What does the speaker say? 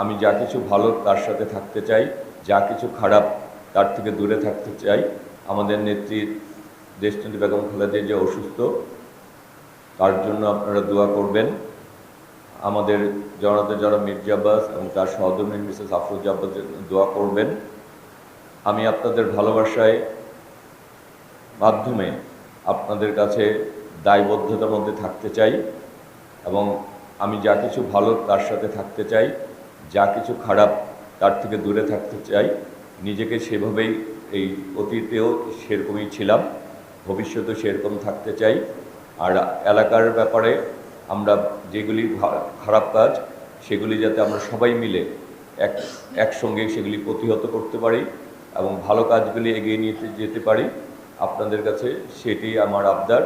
আমি যা কিছু ভালো তার সাথে থাকতে চাই, যা কিছু খারাপ তার থেকে দূরে থাকতে চাই। আমাদের নেত্রী দেশনেত্রী বেগম খালেদা যে অসুস্থ, তার জন্য আপনারা দোয়া করবেন। আমাদের জনতা যারা মির্জা আব্বাস এবং তার সহধর্মী মিসেস আফরোজা আব্বাসের দোয়া করবেন। আমি আপনাদের ভালোবাসায় মাধ্যমে আপনাদের কাছে দায়বদ্ধতার মধ্যে থাকতে চাই এবং আমি যা কিছু ভালো তার সাথে থাকতে চাই, যা কিছু খারাপ তার থেকে দূরে থাকতে চাই। নিজেকে সেভাবেই এই অতীতেও সেরকমই ছিলাম, ভবিষ্যতেও সেরকম থাকতে চাই। আর এলাকার ব্যাপারে আমরা যেগুলি খারাপ কাজ সেগুলি যাতে আমরা সবাই মিলে একসঙ্গে সেগুলি প্রতিহত করতে পারি এবং ভালো কাজগুলি এগিয়ে নিয়ে যেতে পারি, আপনাদের কাছে সেটি আমার আবদার।